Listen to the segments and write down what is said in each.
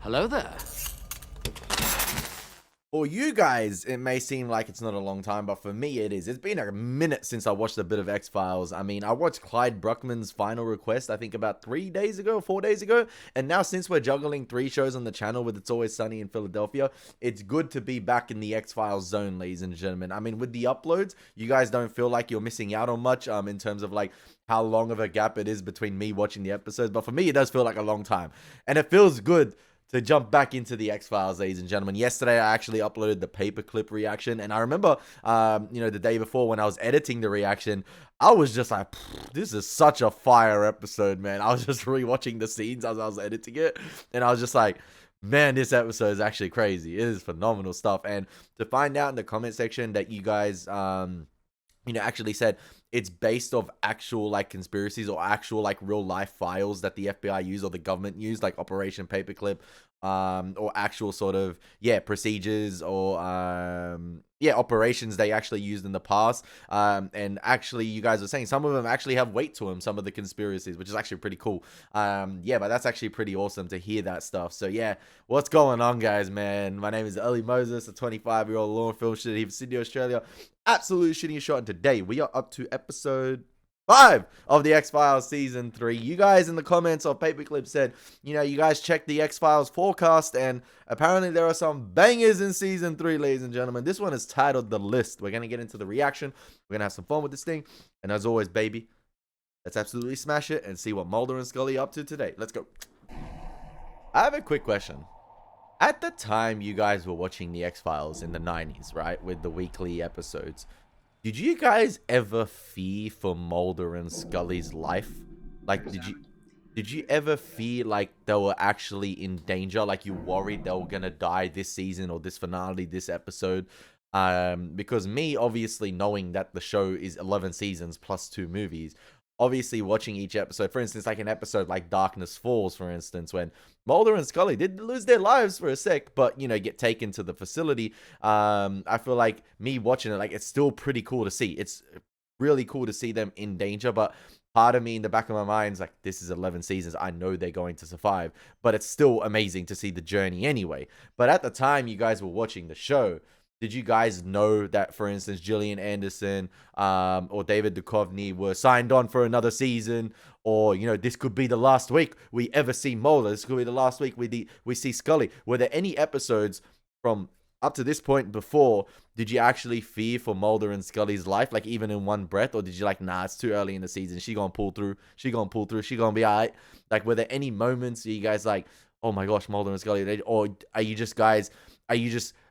Hello there. For you guys, it may seem like it's not a long time, but for me, it is. It's been a minute since I watched a bit of X-Files. I mean, I watched Clyde Bruckman's Final Request, I think about 3 days ago, 4 days ago. And now, since we're juggling 3 shows on the channel with It's Always Sunny in Philadelphia, it's good to be back in the X-Files zone, ladies and gentlemen. I mean, with the uploads, you guys don't feel like you're missing out on much in terms of like how long of a gap it is between me watching the episodes. But for me, it does feel like a long time. And it feels good to jump back into the X-Files, ladies and gentlemen. Yesterday, I actually uploaded the paperclip reaction, and I remember, the day before when I was editing the reaction, I was just like, this is such a fire episode, man. I was just rewatching the scenes as I was editing it, and I was just like, man, this episode is actually crazy. It is phenomenal stuff, and to find out in the comment section that you guys, actually said it's based off actual like conspiracies or actual like real life files that the FBI use or the government use, like Operation Paperclip, or actual sort of procedures or operations they actually used in the past. And actually, you guys are saying some of them actually have weight to them, some of the conspiracies, which is actually pretty cool. But that's actually pretty awesome to hear that stuff. So yeah, what's going on, guys, man? My name is Elie Moses, a 25-year-old law and film shooter here from Sydney, Australia. Absolutely shooting a shot, and today we are up to episode 5 of the X-Files season 3. You guys in the comments of Paperclip said, you guys checked the X-Files forecast, and apparently there are some bangers in season 3, ladies and gentlemen. This one is titled The List. We're going to get into the reaction. We're going to have some fun with this thing. And as always, baby, let's absolutely smash it and see what Mulder and Scully are up to today. Let's go. I have a quick question. At the time you guys were watching the X-Files in the 90s, right, with the weekly episodes, did you guys ever fear for Mulder and Scully's life? Like, did you ever feel like they were actually in danger? Like, you worried they were gonna die this season or this finale, this episode? Because me, obviously, knowing that the show is 11 seasons plus 2 movies, obviously watching each episode, for instance, like an episode like Darkness Falls, for instance, when Mulder and Scully did lose their lives for a sec, but, get taken to the facility. I feel like me watching it, like, it's still pretty cool to see. It's really cool to see them in danger, but part of me in the back of my mind is like, this is 11 seasons. I know they're going to survive, but it's still amazing to see the journey anyway. But at the time you guys were watching the show, did you guys know that, for instance, Gillian Anderson or David Duchovny were signed on for another season? Or, this could be the last week we ever see Mulder. This could be the last week we see Scully. Were there any episodes from up to this point before, did you actually fear for Mulder and Scully's life, like even in one breath? Or did you like, nah, it's too early in the season. She gonna pull through. She gonna be all right. Like, were there any moments you guys like, oh my gosh, Mulder and Scully? Or are you just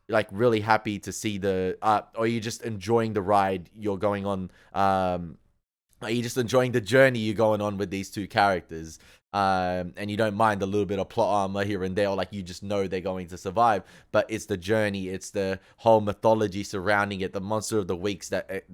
like really happy to see or are you just enjoying the ride you're going on? Are you just enjoying the journey you're going on with these two characters? And you don't mind a little bit of plot armor here and there, or like you just know they're going to survive, but it's the journey, it's the whole mythology surrounding it, the monster of the weeks that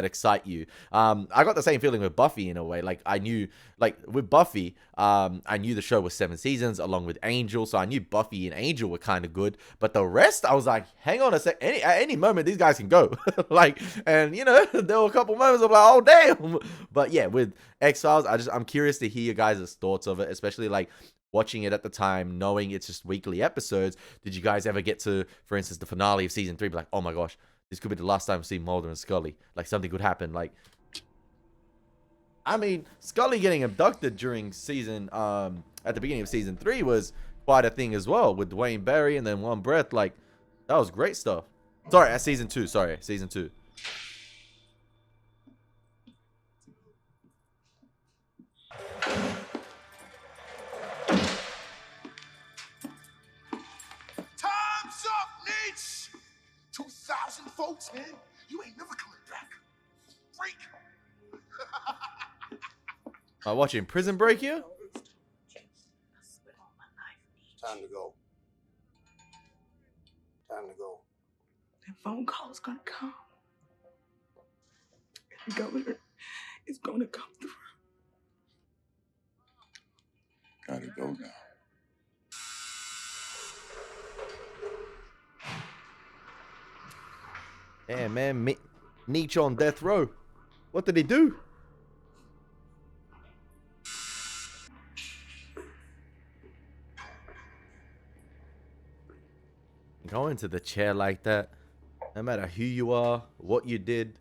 excite you. I got the same feeling with Buffy in a way. Like, I knew, like with Buffy, I knew the show was 7 seasons along with Angel, so I knew Buffy and Angel were kind of good, but the rest, I was like, hang on a sec, at any moment these guys can go. Like, and there were a couple moments of like, oh damn. But yeah, with X-Files, I'm curious to hear your guys' thoughts of it, especially like watching it at the time, knowing it's just weekly episodes. Did you guys ever get to, for instance, the finale of season 3, be like, oh my gosh, this could be the last time we see Mulder and Scully? Like, something could happen. Like, I mean, Scully getting abducted during season, at the beginning of season 3 was quite a thing as well, with Dwayne Barry, and then One Breath. Like, that was great stuff. Sorry, season 2. Sorry, season 2. Time's up, Nietzsche! 2,000 folks, man. You ain't never coming back. Freak! Am I watching Prison Break here? Time to go. Time to go. That phone call is gonna come. The governor is gonna come through. Gotta go now. Yeah, man, Nietzsche on death row. What did he do? going to the chair like that, no matter who you are, what you did,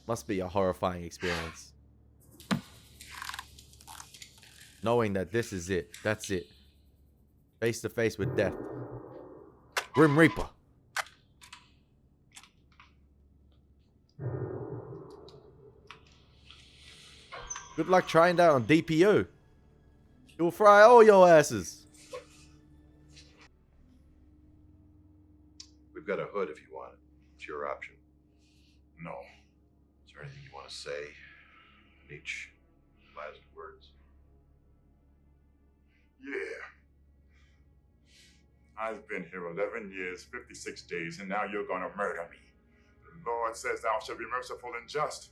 must be a horrifying experience. Knowing that this is it. That's it. Face to face with death. Grim Reaper. Good luck trying that on DPO. It will fry all your asses. We've got a hood if you want it. It's your option. No. Is there anything you want to say? Nietzsche, last words. Yeah. I've been here 11 years, 56 days, and now you're gonna murder me. The Lord says thou shalt be merciful and just.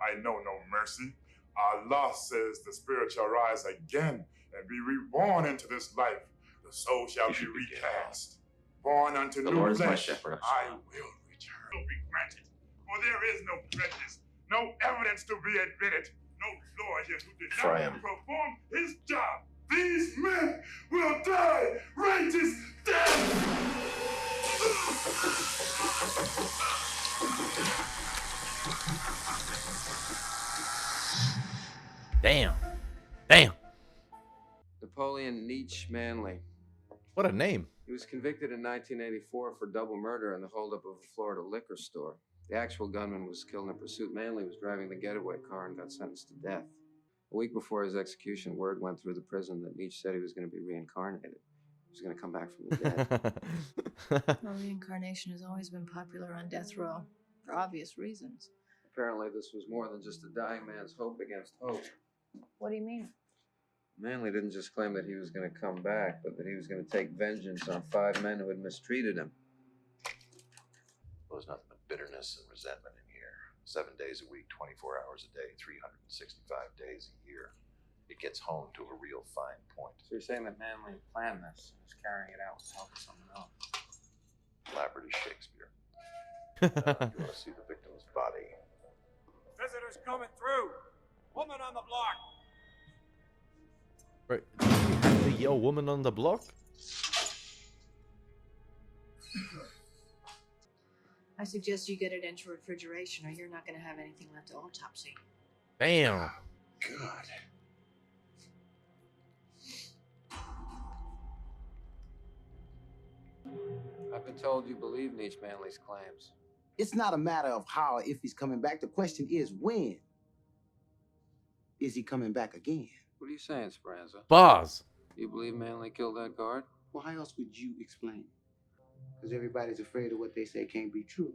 I know no mercy. Allah says the spirit shall rise again and be reborn into this life. The soul shall be recast. Born unto The new Lord is my flesh. shepherd. I will return. Will be granted. For there is no prejudice, no evidence to be admitted, no lawyer who did Try not him. perform his job. These men will die righteous death. Damn. Damn. Napoleon Nietzsche Manley. What a name. He was convicted in 1984 for double murder in the holdup of a Florida liquor store. The actual gunman was killed in pursuit. Manley was driving the getaway car and got sentenced to death. A week before his execution, word went through the prison that Nietzsche said he was going to be reincarnated. He was going to come back from the dead. Well, reincarnation has always been popular on death row, for obvious reasons. Apparently, this was more than just a dying man's hope against hope. What do you mean? Manley didn't just claim that he was going to come back, but that he was going to take vengeance on 5 men who had mistreated him. Well, there's nothing but bitterness and resentment in here. 7 days a week, 24 hours a day, 365 days a year. It gets home to a real fine point. So you're saying that Manley planned this and was carrying it out with the help of someone else? Elaborate as Shakespeare. You want to see the victim's body? Visitors coming through. Woman on the block. Bro, do you have to yell woman on the block? I suggest you get it into refrigeration or you're not going to have anything left to autopsy. Damn. God. I've been told you believe Nietzsche Manley's claims. It's not a matter of how or if he's coming back. The question is when. Is he coming back again? What are you saying, Speranza? Bars. You believe Manley killed that guard? Well, how else would you explain? Because everybody's afraid of what they say can't be true.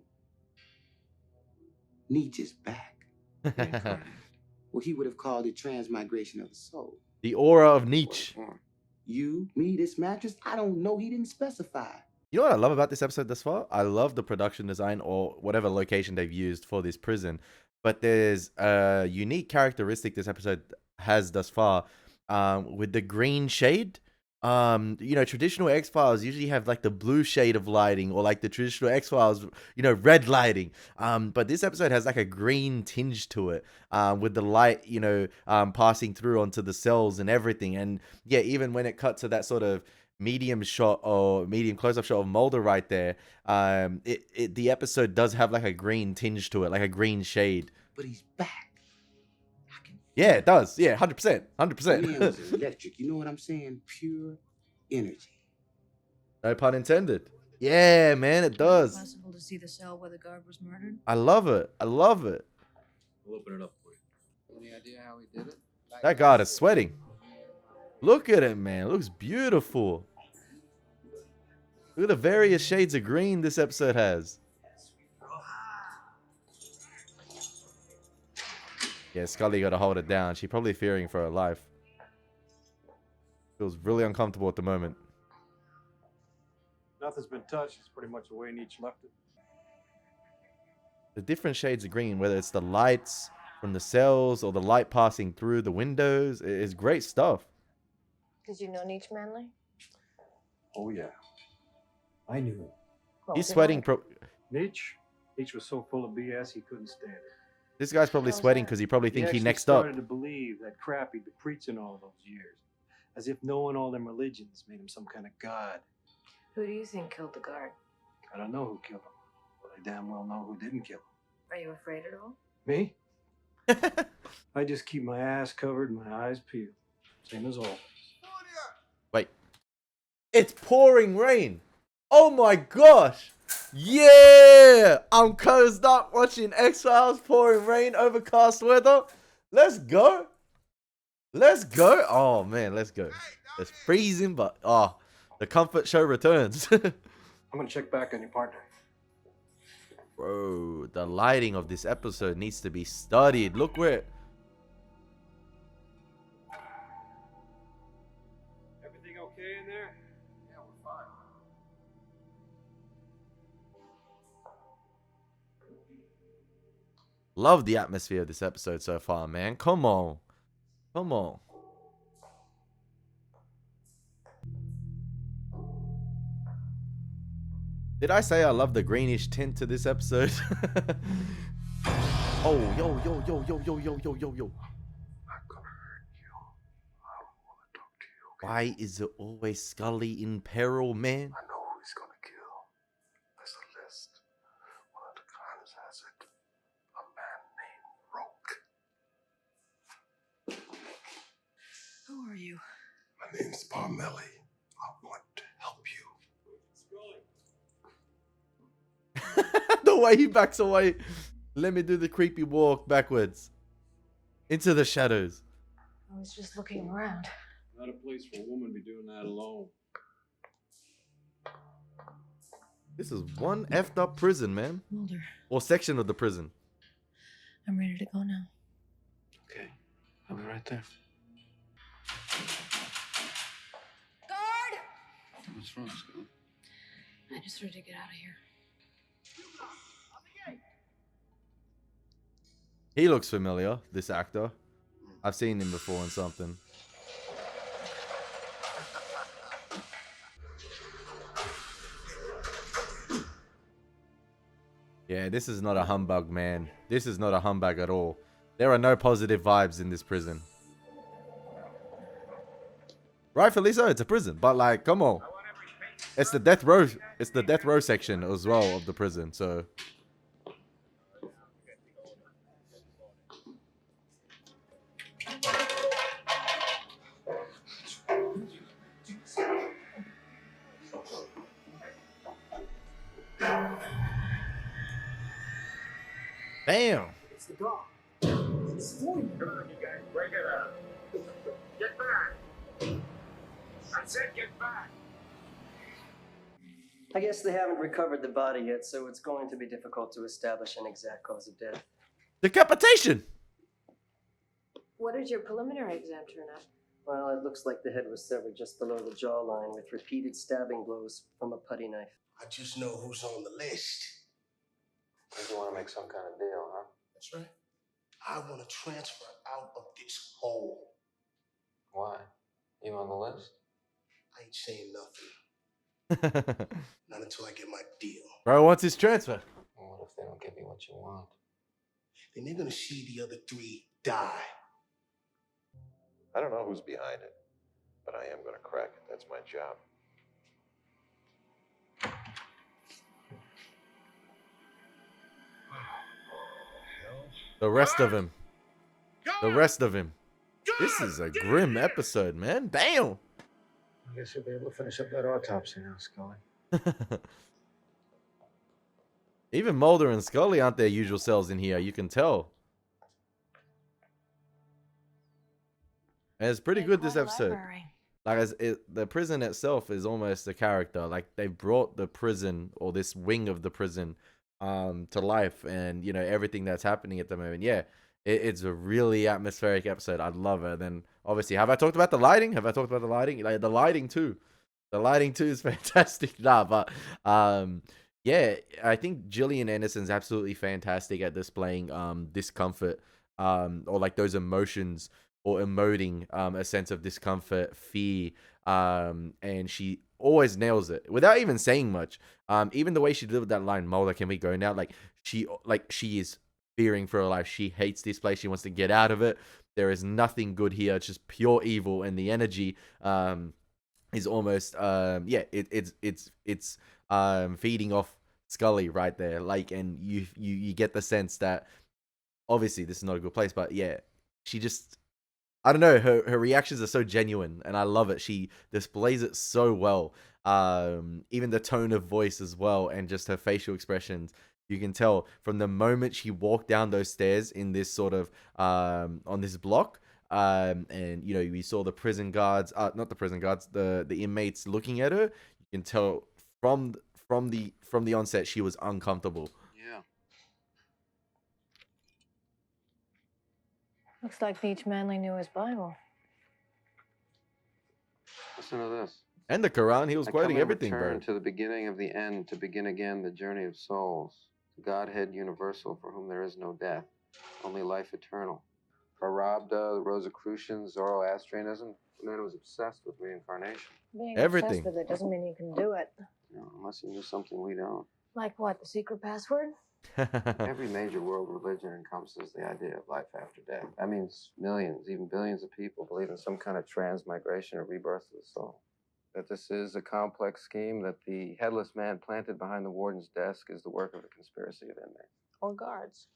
Nietzsche's back. Well, he would have called it transmigration of the soul. The aura of Nietzsche. What for? You, me, this mattress, I don't know. He didn't specify. You know what I love about this episode thus far? I love the production design or whatever location they've used for this prison. But there's a unique characteristic this episode has thus far with the green shade. You know, traditional X-Files usually have like the blue shade of lighting or like the traditional X-Files, you know, red lighting. But this episode has like a green tinge to it with the light, you know, passing through onto the cells and everything. And yeah, even when it cut to that sort of medium shot or medium close-up shot of Mulder right there, the episode does have like a green tinge to it, like a green shade. But he's back. I can Yeah, it does. Yeah, 100%. feel 100%. it. Electric. You know what I'm saying? Pure energy. No pun intended. Yeah, man, it does. Possible to see the cell where the guard was murdered? I love it. I love it. We'll open it up for you. Any idea how he did it? That guard is sweating. Look at it, man. It looks beautiful. Look at the various shades of green this episode has. Yeah, Scully got to hold it down. She's probably fearing for her life. Feels really uncomfortable at the moment. Nothing's been touched. It's pretty much the way Nietzsche left it. The different shades of green, whether it's the lights from the cells or the light passing through the windows, is great stuff. Did you know Nietzsche Manley? Oh, yeah. I knew him. What He's was he sweating. like? Nietzsche was so full of BS he couldn't stand it. This guy's probably How's sweating that? because he probably thinks he actually next up. started to believe that crap he'd been preaching all those years. As if knowing all them religions made him some kind of god. Who do you think killed the guard? I don't know who killed him, but I damn well know who didn't kill him. Are you afraid at all? Me? I just keep my ass covered and my eyes peeled. Same as always. Wait. It's pouring rain. Oh my gosh. Yeah. I'm cozy up watching X-Files, pouring rain, overcast weather. Let's go. Let's go. Oh man, let's go. It's freezing, but the comfort show returns. I'm gonna check back on your partner. Bro, the lighting of this episode needs to be studied. Look where... Everything okay in there? Yeah, we're fine. Love the atmosphere of this episode so far, man. Come on. Come on. Did I say I love the greenish tint to this episode? Oh, yo, yo, yo, yo, yo, yo, yo, yo, yo. Why is it always Scully in peril, man? I know who he's gonna kill. There's a list. One of the crimes has it. A man named Roke. Who are you? My name's Parmelli. I want to help you. The way he backs away. Let me do the creepy walk backwards. Into the shadows. I was just looking around. Not a place for a woman to be doing that alone. This is one effed up prison, man. Mulder, Or section of the prison. I'm ready to go now. Okay, I'll be right there. Guard! What's wrong, Scott? I just ready to get out of here. He looks familiar, this actor. I've seen him before in something. Yeah, this is not a humbug, man. This is not a humbug at all. There are no positive vibes in this prison. Rightfully so, it's a prison. But like, come on. It's the death row. It's the death row section as well of the prison, so... Damn. It's the dog. It's for you. Come on, you guys, break it up. Get back. I said get back. I guess they haven't recovered the body yet, so it's going to be difficult to establish an exact cause of death. Decapitation. What did your preliminary exam turn out? Well, it looks like the head was severed just below the jawline with repeated stabbing blows from a putty knife. I just know who's on the list. You want to make some kind of deal, huh? That's right. I want to transfer out of this hole. Why? You on the list? I ain't saying nothing. Not until I get my deal. Bro wants his transfer. Well, what if they don't give you what you want? Then they're gonna see the other three die. I don't know who's behind it, but I am going to crack it. That's my job. The rest of him. The rest of him. This is a grim episode, man. Damn. I guess you'll be able to finish up that autopsy now, Scully. Even Mulder and Scully aren't their usual selves in here. You can tell. And it's pretty good this episode. Like the prison itself is almost a character. Like they brought the prison or this wing of the prison to life, and you know everything that's happening at the moment. Yeah, it's a really atmospheric episode. I love it. Then obviously, have I talked about the lighting? Have I talked about the lighting? Like the lighting too. The lighting too is fantastic. Nah, but yeah, I think Gillian Anderson's absolutely fantastic at displaying discomfort or like those emotions or emoting a sense of discomfort, fear, and she always nails it without even saying much. Even the way she delivered that line, Mulder, can we go now? Like she is fearing for her life. She hates this place. She wants to get out of it. There is nothing good here. It's just pure evil, and the energy is almost it's feeding off Scully right there. Like, and you get the sense that obviously this is not a good place, but yeah, she just, I don't know, her reactions are so genuine and I love it. She displays it so well. Even the tone of voice as well, and just her facial expressions. You can tell from the moment she walked down those stairs in this sort of on this block. And you know, we saw the prison guards, not the prison guards, the inmates looking at her. You can tell from the onset she was uncomfortable. Yeah. Looks like Beach Manley knew his Bible. Listen to this. And the Quran, he was I quoting come in everything, bro. return to the beginning of the end, to begin again the journey of souls. To Godhead universal, for whom there is no death, only life eternal. Prarabdha, the Rosicrucians, Zoroastrianism, the man was obsessed with reincarnation. Being Everything. obsessed with it doesn't mean you can do it. You know, unless you knew something we don't. Like what? The secret password? Every major world religion encompasses the idea of life after death. That means millions, even billions of people believe in some kind of transmigration or rebirth of the soul. That this is a complex scheme, that the headless man planted behind the warden's desk is the work of a conspiracy of inmates. Or guards.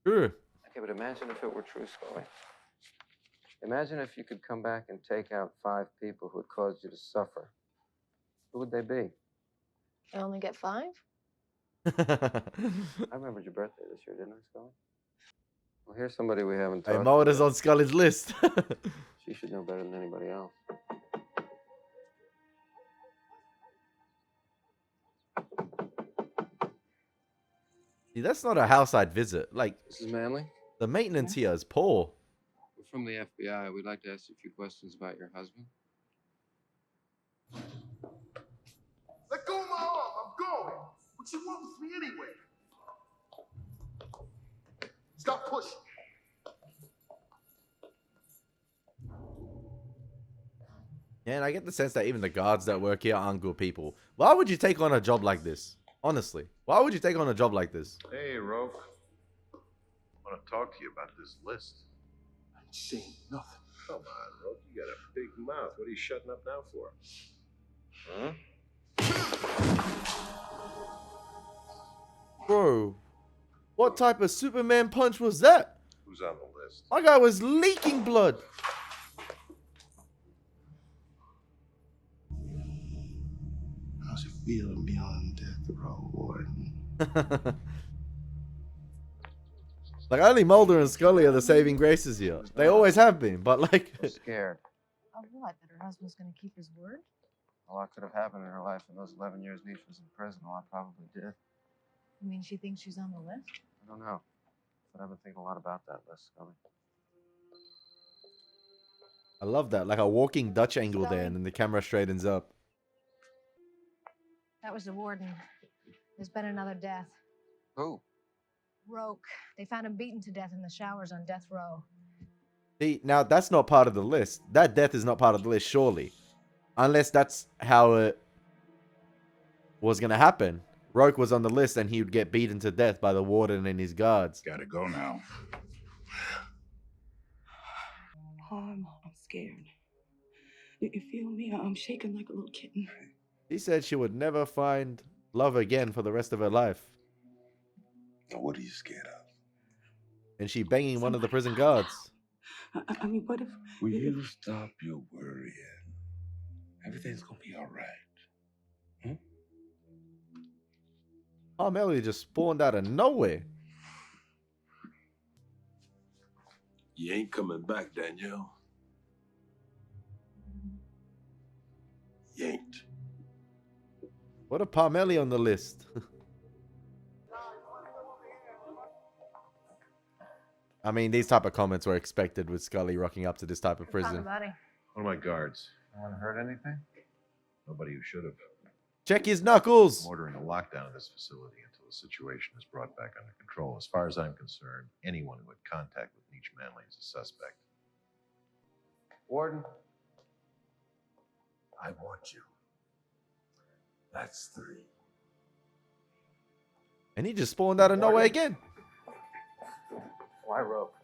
Sure. Okay, but imagine if it were true, Scully. Imagine if you could come back and take out 5 people who had caused you to suffer. Who would they be? I only get 5? I remembered your birthday this year, didn't I, Scully? Well, here's somebody we haven't talked Hey, Mulder's about. on Scully's list. She should know better than anybody else. See, that's not a house I'd visit. Like, Mrs. Manley? the maintenance here is poor. We're from the FBI. We'd like to ask you a few questions about your husband. Let go of my arm. I'm going. What you want with me anyway? Stop pushing. Yeah, and I get the sense that even the guards that work here aren't good people. Why would you take on a job like this? Honestly, why would you take on a job like this? Hey, Roke. I want to talk to you about this list. I ain't saying nothing. Come on, Roke. You got a big mouth. What are you shutting up now for? Huh? Bro, what type of Superman punch was that? Who's on the list? My guy was leaking blood. How's it feeling beyond death row, Warden? Like, only Mulder and Scully are the saving graces here. They always have been, but like... I'm scared. Of what? That her husband's gonna keep his word? A lot could have happened in her life in those 11 years Nietzsche was in prison. A lot probably did. You mean she thinks she's on the list? I don't know. But I've been thinking a lot about that list, Scully. I love that. Like a walking Dutch angle there, and then the camera straightens up. That was the warden. There's been another death. Who? Roke. They found him beaten to death in the showers on death row. See, now that's not part of the list. That death is not part of the list, surely. Unless that's how it was going to happen. Roke was on the list and he would get beaten to death by the warden and his guards. Gotta go now. I'm scared. You feel me? I'm shaking like a little kitten. She said she would never find love again for the rest of her life. What are you scared of? And she banging one of the prison guards. I mean, what if... Will you stop your worrying? Everything's gonna be all right. Oh, Melody just spawned out of nowhere. You ain't coming back, Danielle. You ain't. What a Parmelli on the list. I mean, these type of comments were expected with Scully rocking up to this type of prison. One of my guards. No one heard anything? Nobody who should have. Check his knuckles. I'm ordering a lockdown of this facility until the situation is brought back under control. As far as I'm concerned, anyone who had contact with Nietzsche Manley is a suspect. Warden? I want you. That's 3. And he just spawned out of nowhere again. Why Roke?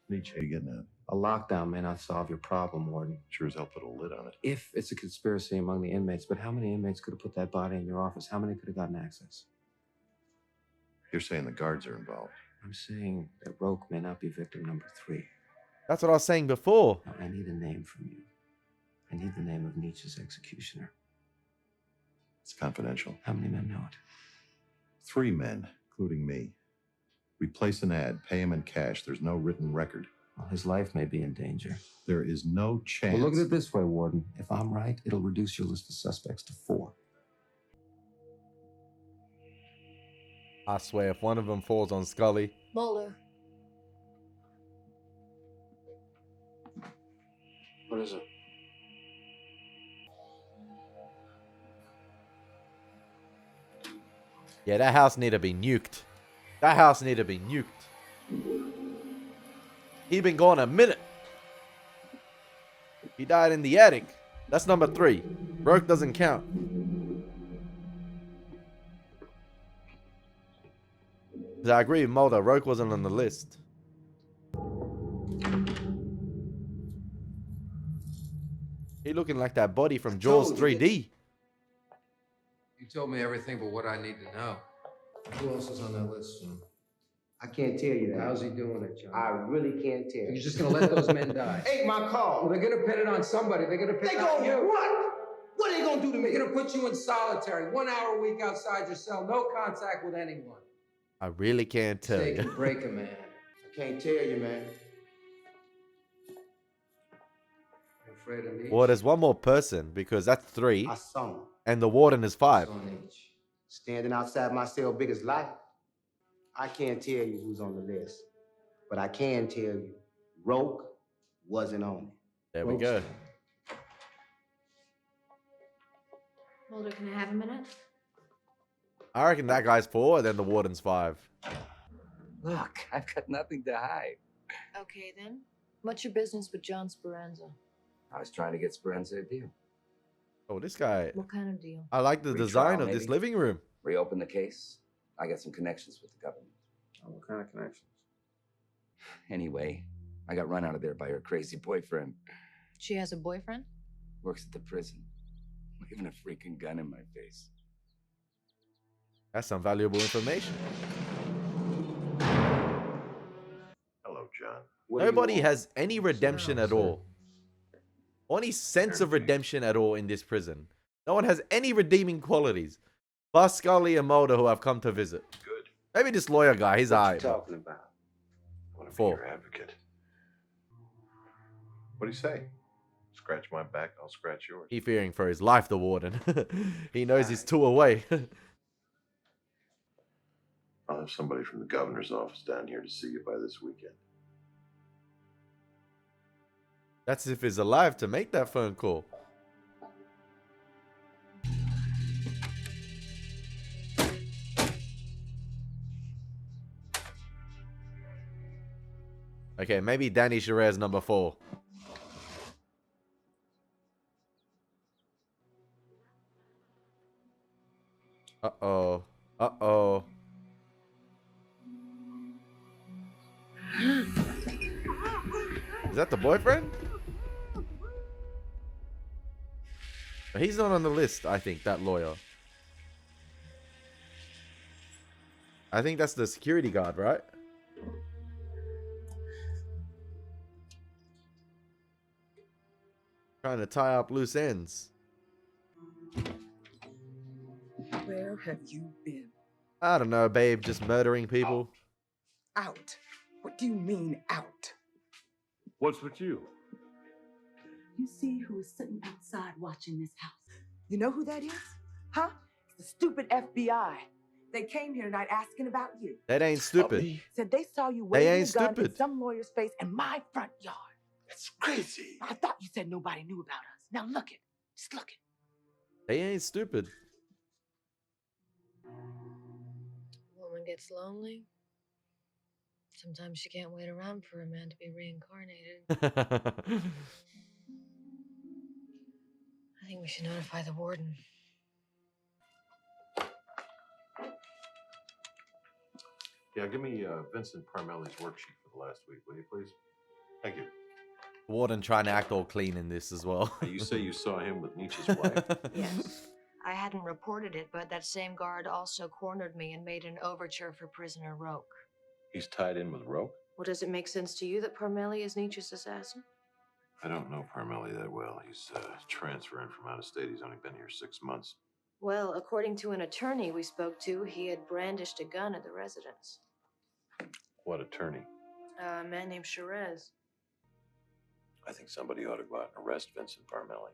Nietzsche, you getting A lockdown may not solve your problem, Warden. Sure as hell put a lid on it. If it's a conspiracy among the inmates, but how many inmates could have put that body in your office? How many could have gotten access? You're saying the guards are involved. I'm saying that Roke may not be victim number 3. That's what I was saying before. Now, I need a name from you. I need the name of Nietzsche's executioner. It's confidential. How many men know it? 3 men, including me. We place an ad, pay him in cash. There's no written record. Well, his life may be in danger. There is no chance. Well, look at it this way, Warden. If I'm right, it'll reduce your list of suspects to 4. I swear, if one of them falls on Scully. Mulder. What is it? Yeah, that house need to be nuked. That house need to be nuked. He been gone a minute. He died in the attic. That's number 3. Roke doesn't count. 'Cause I agree with Mulder. Roke wasn't on the list. He looking like that body from Jaws 3D. You told me everything but what I need to know. Who else is on that list, John? I can't tell you that. How's he doing it, John? I really can't tell You're you. just gonna let those men die? Ain't my call. Well, they're gonna pin it on somebody. They're gonna pin They it on gonna you. what? What are they gonna do to me? They're gonna put you in solitary, 1 hour a week outside your cell, no contact with anyone. I really can't tell They you. can break a man. I can't tell you, man. You're afraid of Nietzsche? Well, there's one more person because that's 3. I saw him And the warden is 5. On Nietzsche. standing outside my cell big as life. I can't tell you who's on the list, but I can tell you Roke wasn't on it. There we go. Mulder, can I have a minute? I reckon that guy's 4 and then the warden's 5. Look, I've got nothing to hide. Okay, then. What's your business with John Speranza? I was trying to get Speranza a deal. Oh, this guy. What kind of deal? I like the Retrial, design of this maybe? living room. Reopen the case. I got some connections with the government. Oh, what kind of connections? Anyway, I got run out of there by her crazy boyfriend. She has a boyfriend? Works at the prison. Waving a freaking gun in my face. That's some valuable information. Hello, John. Nobody has any redemption at all. Or any sense of redemption at all in this prison. No one has any redeeming qualities. But Scully and Mulder, who have come to visit. Good. Maybe this lawyer guy, he's alright. Talking about. I want to be 4. your advocate. What do you say? Scratch my back, I'll scratch yours. He fearing for his life, the warden. He knows he's 2 away. I'll have somebody from the governor's office down here to see you by this weekend. That's if he's alive to make that phone call. Okay, maybe Danny Sherez number 4. Uh-oh. Uh-oh. Is that the boyfriend? He's not on the list, I think, that lawyer. I think that's the security guard, right? Trying to tie up loose ends. Where have you been? I don't know, babe. Just murdering people. Out. What do you mean out? What's with you? You see who is sitting outside watching this house? You know who that is? Huh? It's the stupid FBI. They came here tonight asking about you. That ain't stupid. Said they saw you They waving ain't a gun in stupid. some lawyer's face in my front yard. That's crazy. I thought you said nobody knew about us. Now look it. Just look it. They ain't stupid. Woman gets lonely. Sometimes she can't wait around for a man to be reincarnated. I think we should notify the warden. Yeah, give me Vincent Parmelli's worksheet for the last week, will you please? Thank you. Warden trying to act all clean in this as well. You say you saw him with Nietzsche's wife? Yes. I hadn't reported it, but that same guard also cornered me and made an overture for prisoner Roke. He's tied in with Roke? Well, does it make sense to you that Parmelli is Nietzsche's assassin? I don't know Parmelli that well. He's transferring from out of state. He's only been here 6 months. Well, according to an attorney we spoke to, he had brandished a gun at the residence. What attorney? A man named Charez. I think somebody ought to go out and arrest Vincent Parmelli.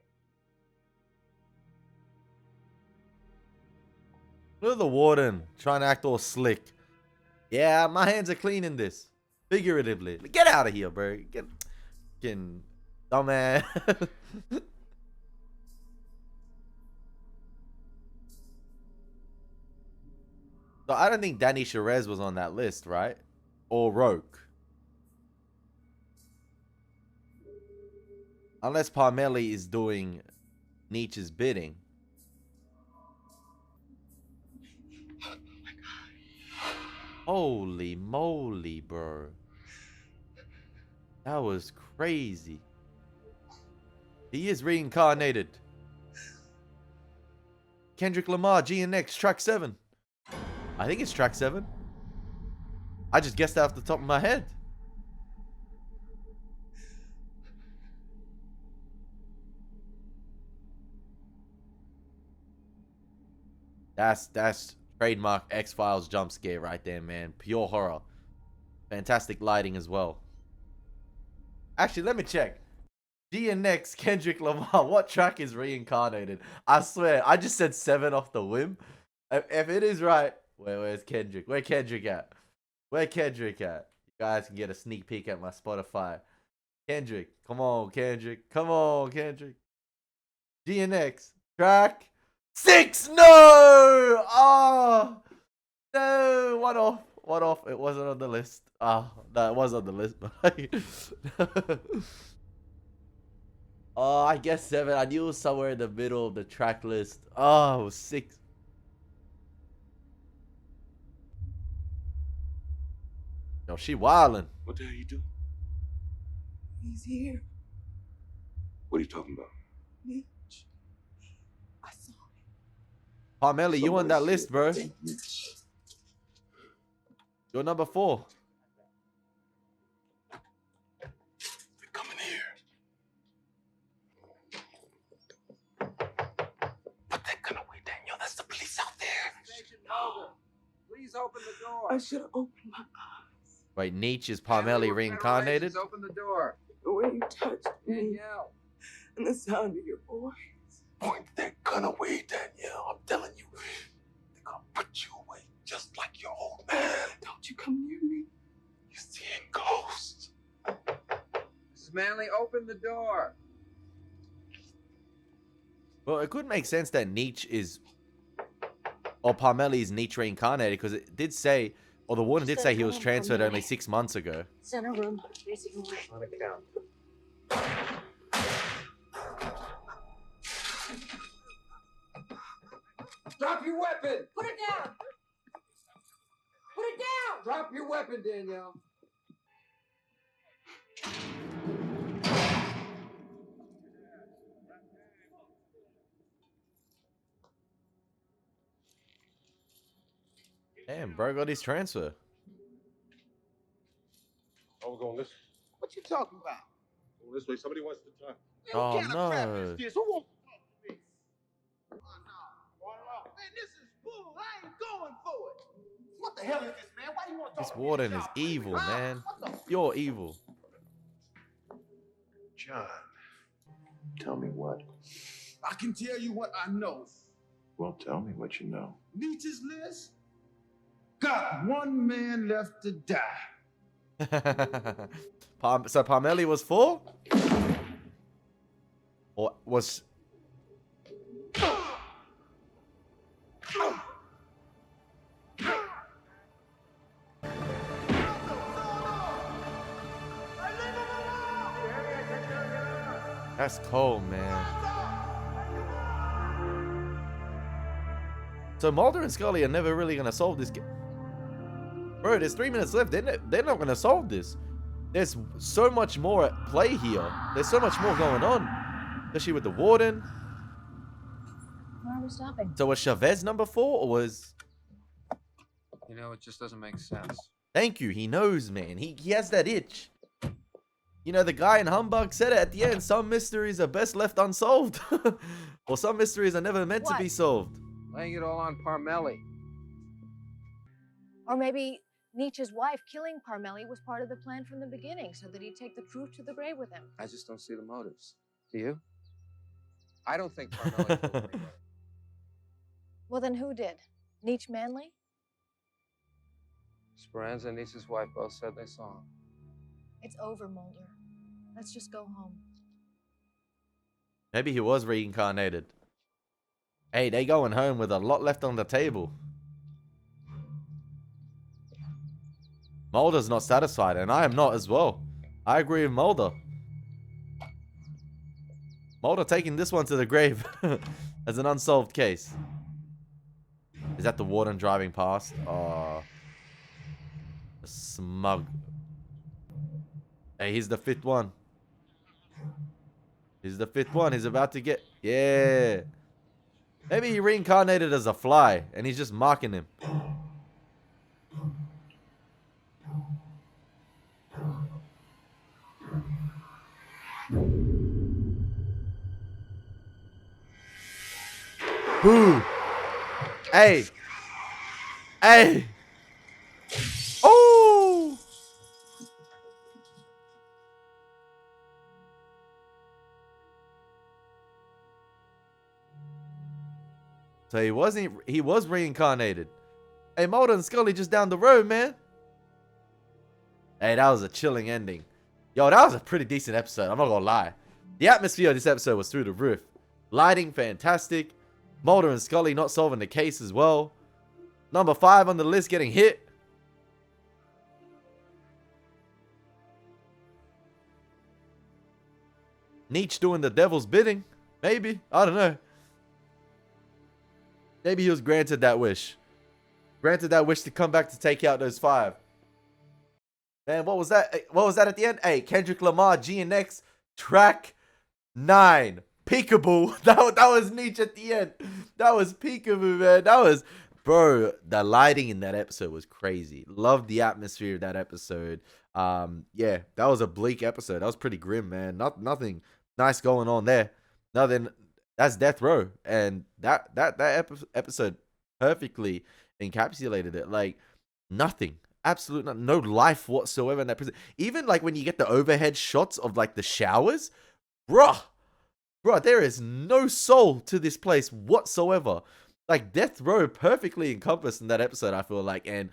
Look at the warden trying to act all slick. Yeah, my hands are clean in this. Figuratively. Get out of here, bro. Get dumbass. So I don't think Danny Charez was on that list, right? Or Roke. Unless Parmelli is doing Nietzsche's bidding. Holy moly, bro. That was crazy. He is reincarnated. Kendrick Lamar, GNX, track 7. I think it's track 7. I just guessed that off the top of my head. That's trademark X-Files jump scare right there, man. Pure horror. Fantastic lighting as well. Actually, let me check. GNX, Kendrick Lamar. What track is reincarnated? I swear, I just said 7 off the whim. If it is right, where's Kendrick? Where Kendrick at? Where Kendrick at? You guys can get a sneak peek at my Spotify. Kendrick, come on, Kendrick. Come on, Kendrick. GNX, track 6. No! Oh, no. One off. It wasn't on the list. Oh, no, it was on the list. Oh, I guess 7. I knew it was somewhere in the middle of the track list. Oh, it was 6. Yo, she wildin'. What the hell you doing? He's here. What are you talking about? Nietzsche. I saw him. Parmelli, you on that list, bro. You're number 4. They're coming here. Put that gun away, Daniel. That's the police out there. Please open the door. I should have opened my eyes. Wait, Nietzsche is Parmelli reincarnated? Open the door. The way you touched me Danielle. and the sound of your voice. Point that gun away, Danielle. I'm telling you. They're gonna put you away just like your old man. Don't you come near me. You're seeing ghosts. Mrs. Manley, open the door. Well, it could make sense that Nietzsche is... Or Parmelli is Nietzsche reincarnated, because it did say... Or the warden did say he was transferred only 6 months ago. Center room, facing away. On account. Drop your weapon. Put it down! Put it down! Drop your weapon, Danielle. Damn, bro got his transfer. Oh, we're going this way. What you talking about? Going this way. Somebody wants to talk. Oh, What kind of crap no. is this? Who wants to talk to me? Oh, no. Man, this is bull. I ain't going for it. What the hell is this, man? Why do you want to talk This to me? warden is evil, Huh? man. What the Pure evil. John, tell me what. I can tell you what I know. Well, tell me what you know. Nietzsche's list got one man left to die. So Parmelli was 4? Or was... That's cold, man. So Mulder and Scully are never really gonna solve this game. Bro, there's 3 minutes left. They're not gonna solve this. There's so much more at play here. There's so much more going on. Especially with the warden. Why are we stopping? So was Chavez number 4 or was... You know, it just doesn't make sense. Thank you. He knows, man. He has that itch. You know, the guy in Humbug said it at the end. Some mysteries are best left unsolved. Or some mysteries are never meant to be solved. Laying it all on Parmelli. Or maybe Nietzsche's wife killing Parmelli was part of the plan from the beginning so that he'd take the truth to the grave with him. I just don't see the motives. Do you? I don't think Parmelli killed anybody. Well, then who did? Nietzsche Manley? Speranza and Nietzsche's wife both said they saw him. It's over, Mulder. Let's just go home. Maybe he was reincarnated. Hey, they going home with a lot left on the table. Mulder's not satisfied, and I am not as well. I agree with Mulder. Mulder taking this one to the grave as an unsolved case. Is that the warden driving past? Oh, smug. Hey, he's the 5th one. He's the 5th one. He's about to get... Yeah. Maybe he reincarnated as a fly, and he's just mocking him. Boo! Hey! Hey! Oh! So he was reincarnated. Hey, Mulder and Scully just down the road, man. Hey, that was a chilling ending. Yo, that was a pretty decent episode. I'm not gonna lie. The atmosphere of this episode was through the roof. Lighting, fantastic. Mulder and Scully not solving the case as well. Number 5 on the list getting hit. Nietzsche doing the devil's bidding. Maybe. I don't know. Maybe he was granted that wish. Granted that wish to come back to take out those 5. Man, what was that? What was that at the end? Hey, Kendrick Lamar, GNX, track 9. Peekaboo. That was Nietzsche at the end. That was peekaboo, man. That was... Bro, the lighting in that episode was crazy. Loved the atmosphere of that episode. Yeah, that was a bleak episode. That was pretty grim, man. Nothing nice going on there. Nothing. That's Death Row, and that episode perfectly encapsulated it. Like nothing, absolute no life whatsoever in that prison. Even like when you get the overhead shots of like the showers, bruh, there is no soul to this place whatsoever. Like Death Row perfectly encompassed in that episode, I feel like. And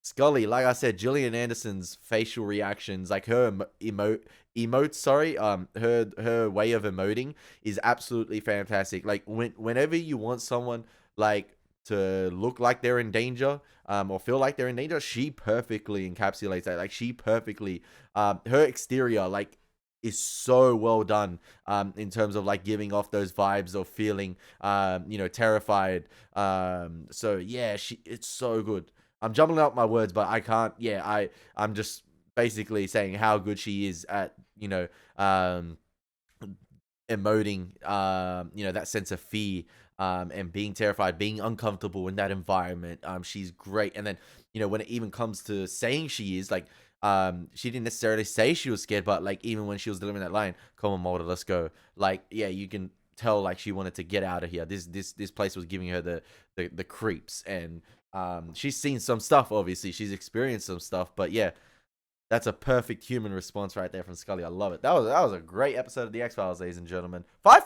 Scully, like I said, Gillian Anderson's facial reactions, like her emotes, sorry, her way of emoting is absolutely fantastic. Like whenever you want someone like to look like they're in danger, or feel like they're in danger, she perfectly encapsulates that. Like she perfectly, her exterior, like, is so well done in terms of like giving off those vibes of feeling you know, terrified. So yeah, it's so good. I'm jumbling up my words, but I can't. Yeah, I'm just basically saying how good she is at, you know, emoting you know, that sense of fear and being terrified, being uncomfortable in that environment. She's great. And then, you know, when it even comes to saying she is, like, she didn't necessarily say she was scared, but like even when she was delivering that line, "Come on, Mulder, let's go." Like, yeah, you can tell like she wanted to get out of here. This place was giving her the creeps, and she's seen some stuff. Obviously, she's experienced some stuff, but yeah, that's a perfect human response right there from Scully. I love it. That was a great episode of the X-Files, ladies and gentlemen. 5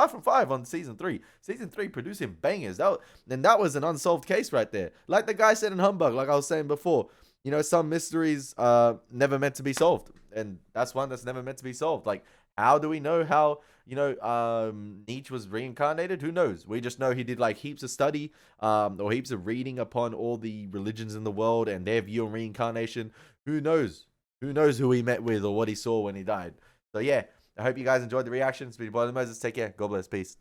from 5 on season 3. Season 3 producing bangers. That was an unsolved case right there. Like the guy said in Humbug, like I was saying before. You know, some mysteries never meant to be solved, and that's one that's never meant to be solved. Like, how do we know how, you know, Nietzsche was reincarnated? Who knows? We just know he did like heaps of study, or heaps of reading upon all the religions in the world and their view on reincarnation. Who knows? Who knows who he met with or what he saw when he died? So yeah, I hope you guys enjoyed the reaction. It's been your boy Elie Moses. Take care. God bless. Peace.